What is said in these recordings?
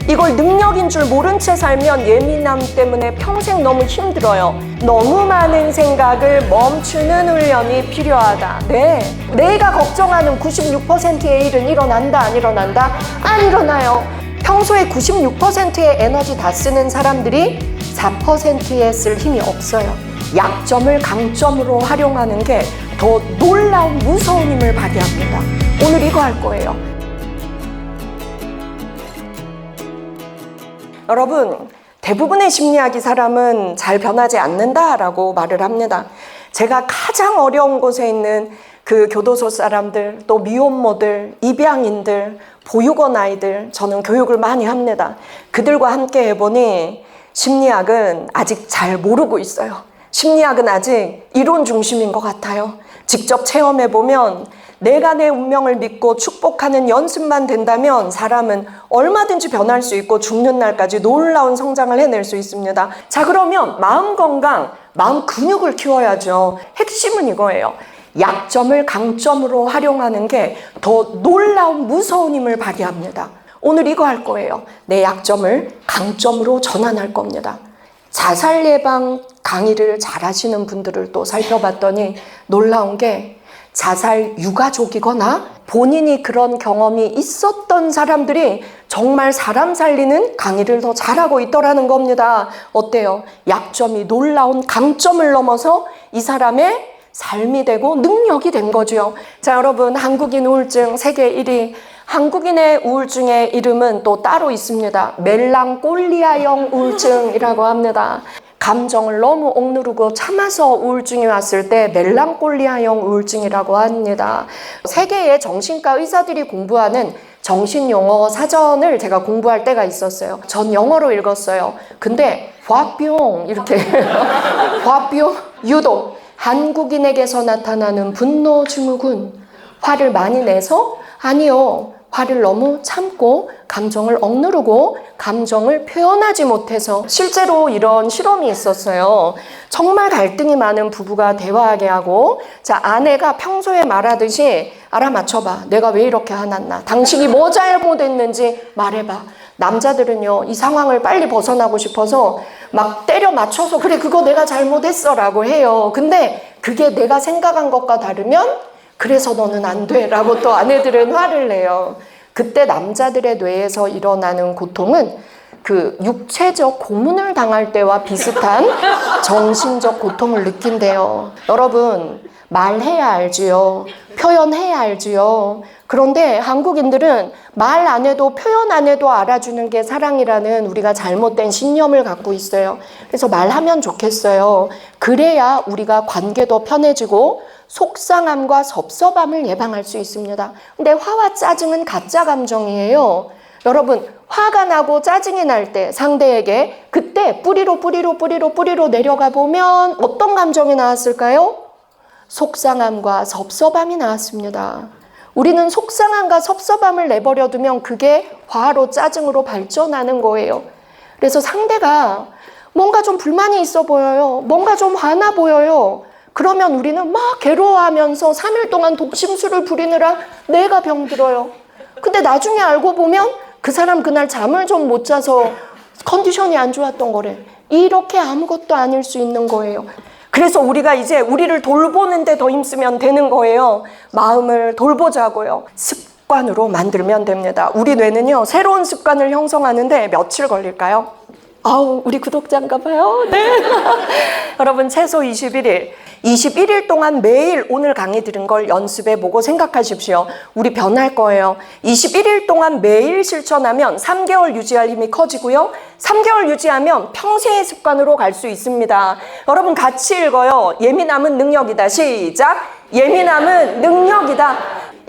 이걸 능력인 줄 모른 채 살면 예민함 때문에 평생 너무 힘들어요. 너무 많은 생각을 멈추는 훈련이 필요하다. 네, 내가 걱정하는 96%의 일은 일어난다, 안 일어난다? 안 일어나요. 평소에 96%의 에너지 다 쓰는 사람들이 4%에 쓸 힘이 없어요. 약점을 강점으로 활용하는 게 더 놀라운 무서운 힘을 발휘합니다. 오늘 이거 할 거예요. 여러분, 대부분의 심리학의 사람은 잘 변하지 않는다라고 말을 합니다. 제가 가장 어려운 곳에 있는 그 교도소 사람들, 또 미혼모들, 입양인들, 보육원 아이들, 저는 교육을 많이 합니다. 그들과 함께 해보니 심리학은 아직 잘 모르고 있어요. 심리학은 아직 이론 중심인 것 같아요. 직접 체험해보면 내가 내 운명을 믿고 축복하는 연습만 된다면 사람은 얼마든지 변할 수 있고 죽는 날까지 놀라운 성장을 해낼 수 있습니다. 자, 그러면 마음 건강, 마음 근육을 키워야죠. 핵심은 이거예요. 약점을 강점으로 활용하는 게 더 놀라운 무서운 힘을 발휘합니다. 오늘 이거 할 거예요. 내 약점을 강점으로 전환할 겁니다. 자살 예방 강의를 잘 하시는 분들을 또 살펴봤더니 놀라운 게 자살 유가족이거나 본인이 그런 경험이 있었던 사람들이 정말 사람 살리는 강의를 더 잘하고 있더라는 겁니다. 어때요? 약점이 놀라운 강점을 넘어서 이 사람의 삶이 되고 능력이 된 거죠. 자, 여러분, 한국인 우울증 세계 1위. 한국인의 우울증의 이름은 또 따로 있습니다. 멜랑콜리아형 우울증이라고 합니다. 감정을 너무 억누르고 참아서 우울증이 왔을 때 멜랑콜리아형 우울증이라고 합니다. 세계의 정신과 의사들이 공부하는 정신용어 사전을 제가 공부할 때가 있었어요. 전 영어로 읽었어요. 근데 화병 이렇게 화병 유독 한국인에게서 나타나는 분노 증후군. 화를 많이 내서? 아니요. 화를 너무 참고 감정을 억누르고 감정을 표현하지 못해서 실제로 이런 실험이 있었어요. 정말 갈등이 많은 부부가 대화하게 하고, 자, 아내가 평소에 말하듯이 알아맞혀봐. 내가 왜 이렇게 화났나? 당신이 뭐 잘못했는지 말해봐. 남자들은요, 이 상황을 빨리 벗어나고 싶어서 막 때려 맞춰서 그래, 그거 내가 잘못했어 라고 해요. 근데 그게 내가 생각한 것과 다르면 그래서 너는 안 돼 라고 또 아내들은 화를 내요. 그때 남자들의 뇌에서 일어나는 고통은 그 육체적 고문을 당할 때와 비슷한 정신적 고통을 느낀대요. 여러분, 말해야 알지요. 표현해야 알지요. 그런데 한국인들은 말 안 해도 표현 안 해도 알아주는 게 사랑이라는 우리가 잘못된 신념을 갖고 있어요. 그래서 말하면 좋겠어요. 그래야 우리가 관계도 편해지고 속상함과 섭섭함을 예방할 수 있습니다. 근데 화와 짜증은 가짜 감정이에요. 여러분, 화가 나고 짜증이 날 때 상대에게 그때 뿌리로 내려가 보면 어떤 감정이 나왔을까요? 속상함과 섭섭함이 나왔습니다. 우리는 속상함과 섭섭함을 내버려 두면 그게 화로 짜증으로 발전하는 거예요. 그래서 상대가 뭔가 좀 불만이 있어 보여요. 뭔가 좀 화나 보여요. 그러면 우리는 막 괴로워하면서 3일 동안 독심술을 부리느라 내가 병들어요. 근데 나중에 알고 보면 그 사람 그날 잠을 좀 못 자서 컨디션이 안 좋았던 거래. 이렇게 아무것도 아닐 수 있는 거예요. 그래서 우리가 이제 우리를 돌보는데 더 힘쓰면 되는 거예요. 마음을 돌보자고요. 습관으로 만들면 됩니다. 우리 뇌는요, 새로운 습관을 형성하는데 며칠 걸릴까요? 아우, 우리 구독자인가 봐요. 네. 여러분, 최소 21일. 21일 동안 매일 오늘 강의 들은 걸 연습해보고 생각하십시오. 우리 변할 거예요. 21일 동안 매일 실천하면 3개월 유지할 힘이 커지고요. 3개월 유지하면 평생의 습관으로 갈 수 있습니다. 여러분, 같이 읽어요. 예민함은 능력이다. 시작. 예민함은 능력이다.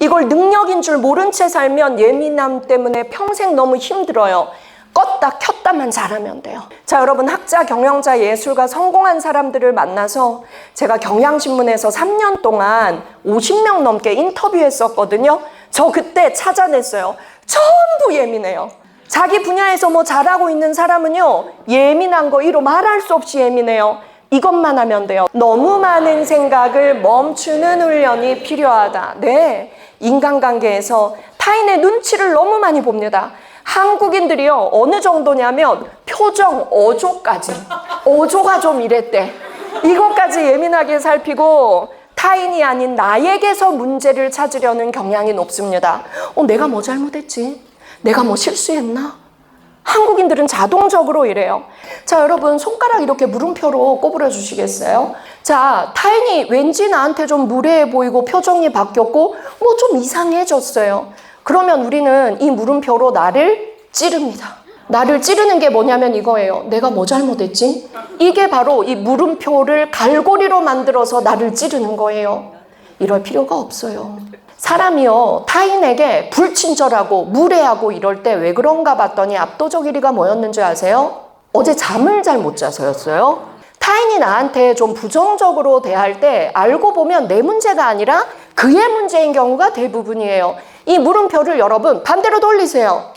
이걸 능력인 줄 모른 채 살면 예민함 때문에 평생 너무 힘들어요. 껐다 켰다만 잘하면 돼요. 자, 여러분, 학자, 경영자, 예술가, 성공한 사람들을 만나서 제가 경향신문에서 3년 동안 50명 넘게 인터뷰했었거든요. 저 그때 찾아냈어요. 전부 예민해요. 자기 분야에서 뭐 잘하고 있는 사람은요, 예민한 거 이로 말할 수 없이 예민해요. 이것만 하면 돼요. 너무 많은 생각을 멈추는 훈련이 필요하다. 네, 인간관계에서 타인의 눈치를 너무 많이 봅니다. 한국인들이요, 어느 정도냐면 표정 어조까지. 어조가 좀 이랬대. 이것까지 예민하게 살피고 타인이 아닌 나에게서 문제를 찾으려는 경향이 높습니다. 내가 뭐 잘못했지? 내가 뭐 실수했나? 한국인들은 자동적으로 이래요. 자, 여러분 손가락 이렇게 물음표로 꼬부려 주시겠어요? 자, 타인이 왠지 나한테 좀 무례해 보이고 표정이 바뀌었고 뭐 좀 이상해졌어요. 그러면 우리는 이 물음표로 나를 찌릅니다. 나를 찌르는 게 뭐냐면 이거예요. 내가 뭐 잘못했지? 이게 바로 이 물음표를 갈고리로 만들어서 나를 찌르는 거예요. 이럴 필요가 없어요. 사람이요, 타인에게 불친절하고 무례하고 이럴 때 왜 그런가 봤더니 압도적 1위가 뭐였는지 아세요? 어제 잠을 잘 못 자서였어요. 타인이 나한테 좀 부정적으로 대할 때 알고 보면 내 문제가 아니라 그의 문제인 경우가 대부분이에요. 이 물음표를 여러분 반대로 돌리세요.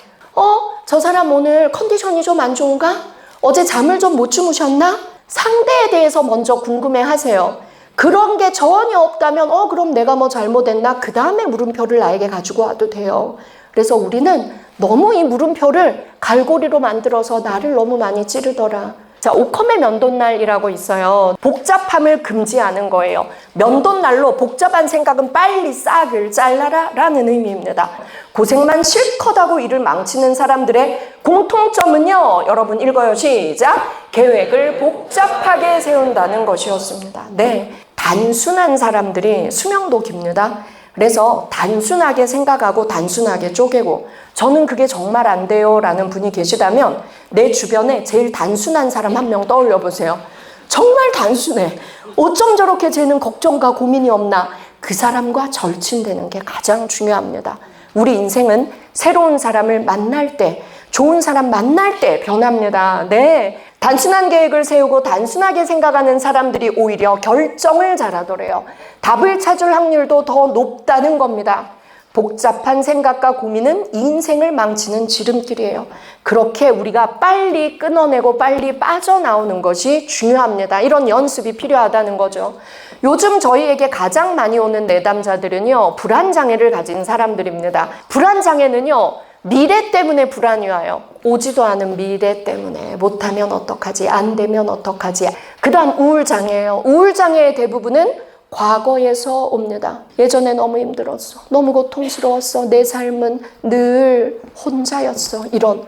저 사람 오늘 컨디션이 좀 안 좋은가? 어제 잠을 좀 못 주무셨나? 상대에 대해서 먼저 궁금해 하세요. 그런 게 전혀 없다면 그럼 내가 뭐 잘못했나? 그 다음에 물음표를 나에게 가지고 와도 돼요. 그래서 우리는 너무 이 물음표를 갈고리로 만들어서 나를 너무 많이 찌르더라. 자, 오컴의 면도날이라고 있어요. 복잡함을 금지하는 거예요. 면도날로 복잡한 생각은 빨리 싹을 잘라라 라는 의미입니다. 고생만 실컷 하고 일을 망치는 사람들의 공통점은요, 여러분 읽어요. 시작. 계획을 복잡하게 세운다는 것이었습니다. 네, 단순한 사람들이 수명도 깁니다. 그래서 단순하게 생각하고 단순하게 쪼개고, 저는 그게 정말 안 돼요 라는 분이 계시다면 내 주변에 제일 단순한 사람 한 명 떠올려 보세요. 정말 단순해. 어쩜 저렇게 쟤는 걱정과 고민이 없나? 그 사람과 절친되는 게 가장 중요합니다. 우리 인생은 새로운 사람을 만날 때, 좋은 사람 만날 때 변합니다. 네, 단순한 계획을 세우고 단순하게 생각하는 사람들이 오히려 결정을 잘하더래요. 답을 찾을 확률도 더 높다는 겁니다. 복잡한 생각과 고민은 인생을 망치는 지름길이에요. 그렇게 우리가 빨리 끊어내고 빨리 빠져나오는 것이 중요합니다. 이런 연습이 필요하다는 거죠. 요즘 저희에게 가장 많이 오는 내담자들은요, 불안장애를 가진 사람들입니다. 불안장애는요, 미래 때문에 불안이 와요. 오지도 않은 미래 때문에 못하면 어떡하지? 안 되면 어떡하지? 그 다음 우울장애예요. 우울장애의 대부분은 과거에서 옵니다. 예전에 너무 힘들었어. 너무 고통스러웠어. 내 삶은 늘 혼자였어. 이런.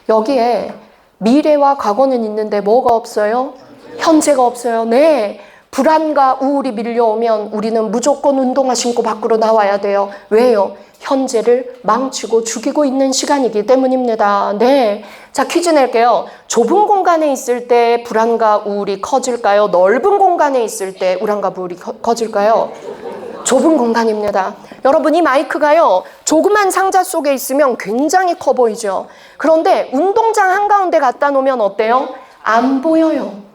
여기에 미래와 과거는 있는데 뭐가 없어요? 현재가 없어요. 네. 불안과 우울이 밀려오면 우리는 무조건 운동화 신고 밖으로 나와야 돼요. 왜요? 현재를 망치고 죽이고 있는 시간이기 때문입니다. 네. 자, 퀴즈 낼게요. 좁은 공간에 있을 때 불안과 우울이 커질까요? 넓은 공간에 있을 때 불안과 우울이 커질까요? 좁은 공간입니다. 여러분, 이 마이크가요, 조그만 상자 속에 있으면 굉장히 커 보이죠? 그런데 운동장 한가운데 갖다 놓으면 어때요? 안 보여요.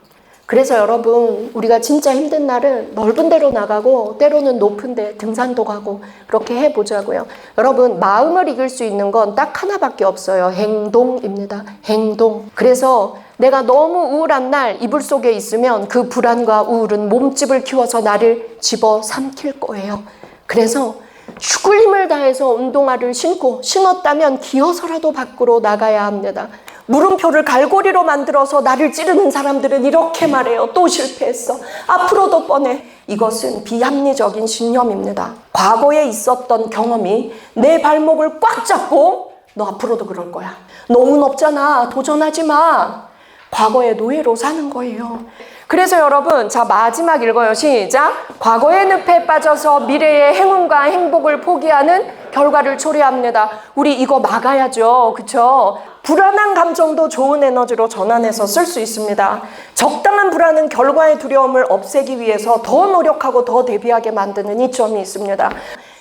그래서 여러분, 우리가 진짜 힘든 날은 넓은 데로 나가고 때로는 높은 데 등산도 가고 그렇게 해보자고요. 여러분, 마음을 이길 수 있는 건 딱 하나밖에 없어요. 행동입니다. 행동. 그래서 내가 너무 우울한 날 이불 속에 있으면 그 불안과 우울은 몸집을 키워서 나를 집어삼킬 거예요. 그래서 죽을 힘을 다해서 운동화를 신었다면 기어서라도 밖으로 나가야 합니다. 물음표를 갈고리로 만들어서 나를 찌르는 사람들은 이렇게 말해요. 또 실패했어. 앞으로도 뻔해. 이것은 비합리적인 신념입니다. 과거에 있었던 경험이 내 발목을 꽉 잡고 너 앞으로도 그럴 거야. 너 운 없잖아. 도전하지 마. 과거의 노예로 사는 거예요. 그래서 여러분, 자, 마지막 읽어요. 시작. 과거의 늪에 빠져서 미래의 행운과 행복을 포기하는 결과를 초래합니다. 우리 이거 막아야죠. 그쵸? 불안한 감정도 좋은 에너지로 전환해서 쓸 수 있습니다. 적당한 불안은 결과의 두려움을 없애기 위해서 더 노력하고 더 대비하게 만드는 이점이 있습니다.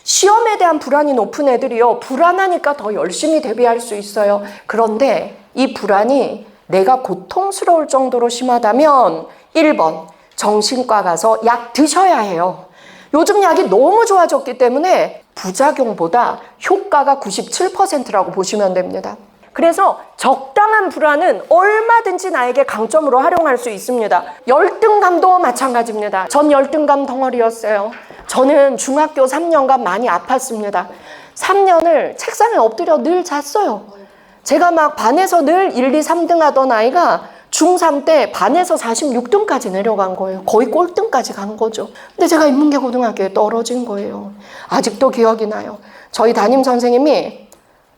시험에 대한 불안이 높은 애들이요, 불안하니까 더 열심히 대비할 수 있어요. 그런데 이 불안이 내가 고통스러울 정도로 심하다면 1번, 정신과 가서 약 드셔야 해요. 요즘 약이 너무 좋아졌기 때문에 부작용보다 효과가 97%라고 보시면 됩니다. 그래서 적당한 불안은 얼마든지 나에게 강점으로 활용할 수 있습니다. 열등감도 마찬가지입니다. 전 열등감 덩어리였어요. 저는 중학교 3년간 많이 아팠습니다. 3년을 책상에 엎드려 늘 잤어요. 제가 막 반에서 늘 1, 2, 3등 하던 아이가 중3 때 반에서 46등까지 내려간 거예요. 거의 꼴등까지 간 거죠. 근데 제가 인문계 고등학교에 떨어진 거예요. 아직도 기억이 나요. 저희 담임 선생님이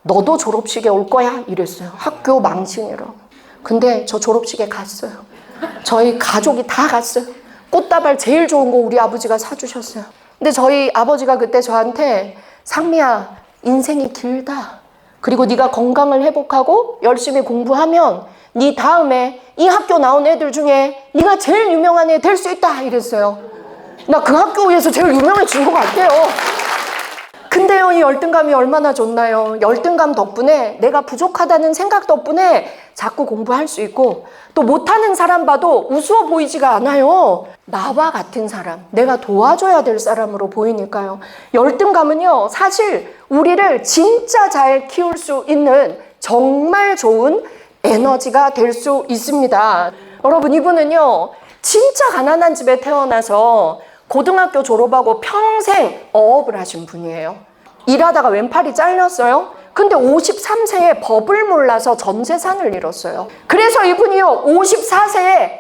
너도 졸업식에 올 거야? 이랬어요. 학교 망신이라고. 근데 저 졸업식에 갔어요. 저희 가족이 다 갔어요. 꽃다발 제일 좋은 거 우리 아버지가 사주셨어요. 근데 저희 아버지가 그때 저한테 상미야, 인생이 길다. 그리고 네가 건강을 회복하고 열심히 공부하면 네 다음에 이 학교 나온 애들 중에 네가 제일 유명한 애 될 수 있다 이랬어요. 나 그 학교에서 제일 유명해진 것 같아요. 근데요, 이 열등감이 얼마나 좋나요? 열등감 덕분에 내가 부족하다는 생각 덕분에 자꾸 공부할 수 있고 또 못하는 사람 봐도 우스워 보이지가 않아요. 나와 같은 사람, 내가 도와줘야 될 사람으로 보이니까요. 열등감은요, 사실 우리를 진짜 잘 키울 수 있는 정말 좋은 에너지가 될 수 있습니다. 여러분, 이분은요, 진짜 가난한 집에 태어나서 고등학교 졸업하고 평생 어업을 하신 분이에요. 일하다가 왼팔이 잘렸어요. 근데 53세에 법을 몰라서 전 재산을 잃었어요. 그래서 이분이요, 54세에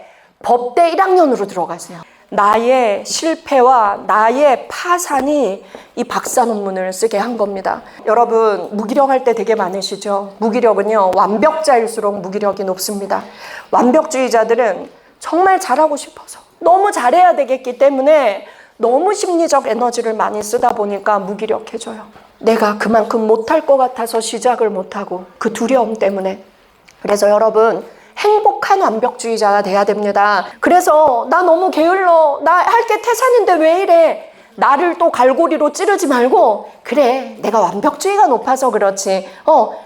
법대 1학년으로 들어갔어요. 나의 실패와 나의 파산이 이 박사 논문을 쓰게 한 겁니다. 여러분, 무기력할 때 되게 많으시죠? 무기력은요, 완벽자일수록 무기력이 높습니다. 완벽주의자들은 정말 잘하고 싶어서 너무 잘해야 되겠기 때문에 너무 심리적 에너지를 많이 쓰다 보니까 무기력해져요. 내가 그만큼 못할 것 같아서 시작을 못하고 그 두려움 때문에. 그래서 여러분, 행복한 완벽주의자가 돼야 됩니다. 그래서 나 너무 게을러, 나 할 게 태산인데 왜 이래, 나를 또 갈고리로 찌르지 말고, 그래, 내가 완벽주의가 높아서 그렇지,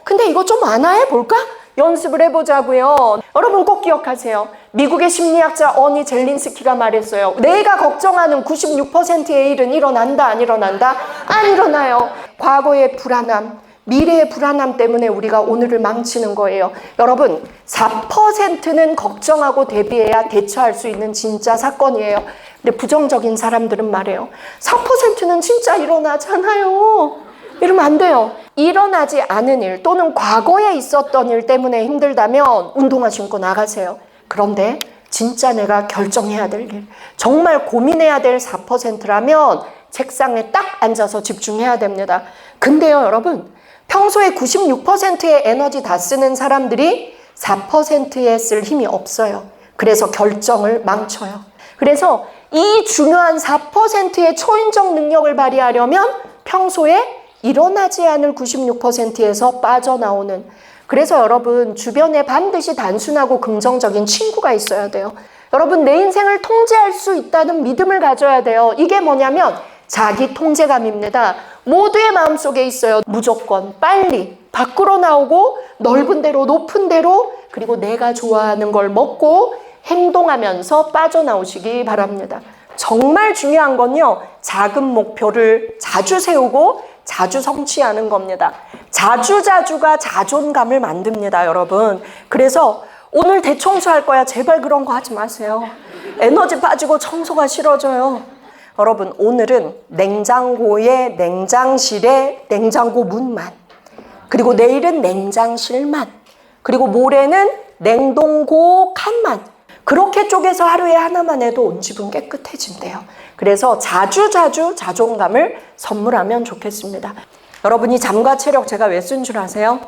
근데 이거 좀 완화해 볼까? 연습을 해보자고요. 여러분 꼭 기억하세요. 미국의 심리학자 어니 젤린스키가 말했어요. 내가 걱정하는 96%의 일은 일어난다, 안 일어난다? 안 일어나요. 과거의 불안함, 미래의 불안함 때문에 우리가 오늘을 망치는 거예요. 여러분, 4%는 걱정하고 대비해야 대처할 수 있는 진짜 사건이에요. 근데 부정적인 사람들은 말해요. 4%는 진짜 일어나잖아요. 이러면 안 돼요. 일어나지 않은 일 또는 과거에 있었던 일 때문에 힘들다면 운동화 신고 나가세요. 그런데 진짜 내가 결정해야 될 일, 정말 고민해야 될 4%라면 책상에 딱 앉아서 집중해야 됩니다. 근데요, 여러분, 평소에 96%의 에너지 다 쓰는 사람들이 4%에 쓸 힘이 없어요. 그래서 결정을 망쳐요. 그래서 이 중요한 4%의 초인적 능력을 발휘하려면 평소에 일어나지 않을 96%에서 빠져나오는, 그래서 여러분, 주변에 반드시 단순하고 긍정적인 친구가 있어야 돼요. 여러분, 내 인생을 통제할 수 있다는 믿음을 가져야 돼요. 이게 뭐냐면 자기 통제감입니다. 모두의 마음속에 있어요. 무조건 빨리 밖으로 나오고 넓은 데로, 높은 데로, 그리고 내가 좋아하는 걸 먹고 행동하면서 빠져나오시기 바랍니다. 정말 중요한 건요, 작은 목표를 자주 세우고 자주 성취하는 겁니다. 자주자주가 자존감을 만듭니다, 여러분. 그래서 오늘 대청소할 거야, 제발 그런 거 하지 마세요. 에너지 빠지고 청소가 싫어져요. 여러분, 오늘은 냉장고에, 냉장실에 냉장고 문만, 그리고 내일은 냉장실만, 그리고 모레는 냉동고 칸만, 그렇게 쪼개서 하루에 하나만 해도 온 집은 깨끗해진대요. 그래서 자주자주 자존감을 선물하면 좋겠습니다. 여러분이 잠과 체력 제가 왜 쓴 줄 아세요?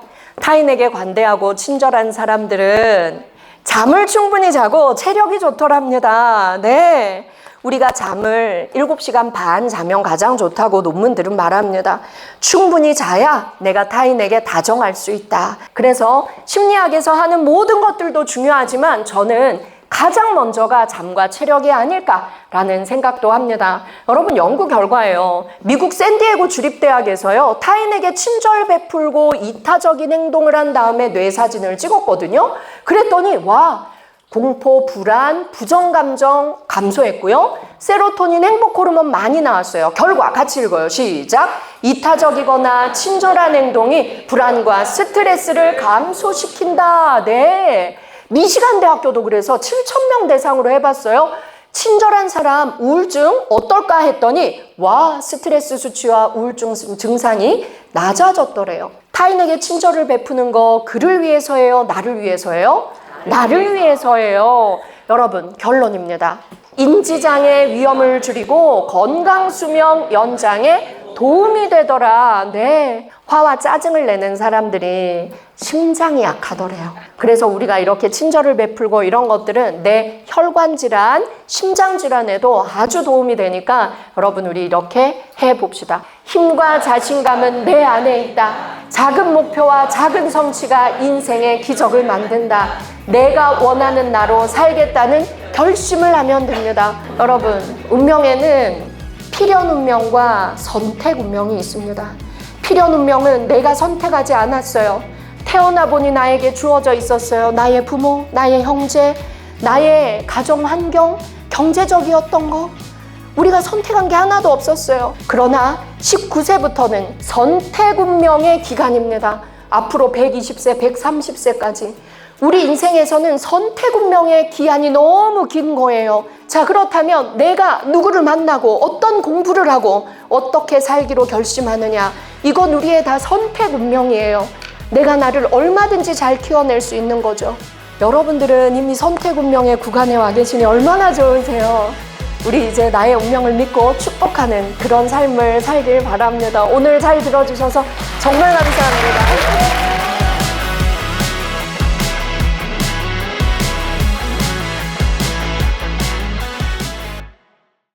타인에게 관대하고 친절한 사람들은 잠을 충분히 자고 체력이 좋더랍니다. 네. 우리가 잠을 7시간 반 자면 가장 좋다고 논문들은 말합니다. 충분히 자야 내가 타인에게 다정할 수 있다. 그래서 심리학에서 하는 모든 것들도 중요하지만 저는 가장 먼저가 잠과 체력이 아닐까라는 생각도 합니다. 여러분, 연구 결과예요. 미국 샌디에고 주립대학에서요, 타인에게 친절 베풀고 이타적인 행동을 한 다음에 뇌사진을 찍었거든요. 그랬더니 와, 공포, 불안, 부정감정 감소했고요. 세로토닌, 행복 호르몬 많이 나왔어요. 결과 같이 읽어요. 시작. 이타적이거나 친절한 행동이 불안과 스트레스를 감소시킨다. 네. 미시간 대학교도 그래서 7,000명 대상으로 해봤어요. 친절한 사람 우울증 어떨까 했더니 와, 스트레스 수치와 우울증 증상이 낮아졌더래요. 타인에게 친절을 베푸는 거 그를 위해서예요? 나를 위해서예요? 나를 위해서예요. 여러분, 결론입니다. 인지장애 위험을 줄이고 건강수명 연장에 도움이 되더라. 네. 화와 짜증을 내는 사람들이 심장이 약하더래요. 그래서 우리가 이렇게 친절을 베풀고 이런 것들은 내 혈관 질환, 심장 질환에도 아주 도움이 되니까 여러분 우리 이렇게 해봅시다. 힘과 자신감은 내 안에 있다. 작은 목표와 작은 성취가 인생의 기적을 만든다. 내가 원하는 나로 살겠다는 결심을 하면 됩니다. 여러분, 운명에는 필연 운명과 선택 운명이 있습니다. 필연 운명은 내가 선택하지 않았어요. 태어나 보니 나에게 주어져 있었어요. 나의 부모, 나의 형제, 나의 가정 환경, 경제적이었던 거. 우리가 선택한 게 하나도 없었어요. 그러나 19세부터는 선택 운명의 기간입니다. 앞으로 120세, 130세까지. 우리 인생에서는 선택 운명의 기한이 너무 긴 거예요. 자, 그렇다면 내가 누구를 만나고 어떤 공부를 하고 어떻게 살기로 결심하느냐, 이건 우리의 다 선택 운명이에요. 내가 나를 얼마든지 잘 키워낼 수 있는 거죠. 여러분들은 이미 선택 운명의 구간에 와 계시니 얼마나 좋으세요. 우리 이제 나의 운명을 믿고 축복하는 그런 삶을 살길 바랍니다. 오늘 잘 들어주셔서 정말 감사합니다.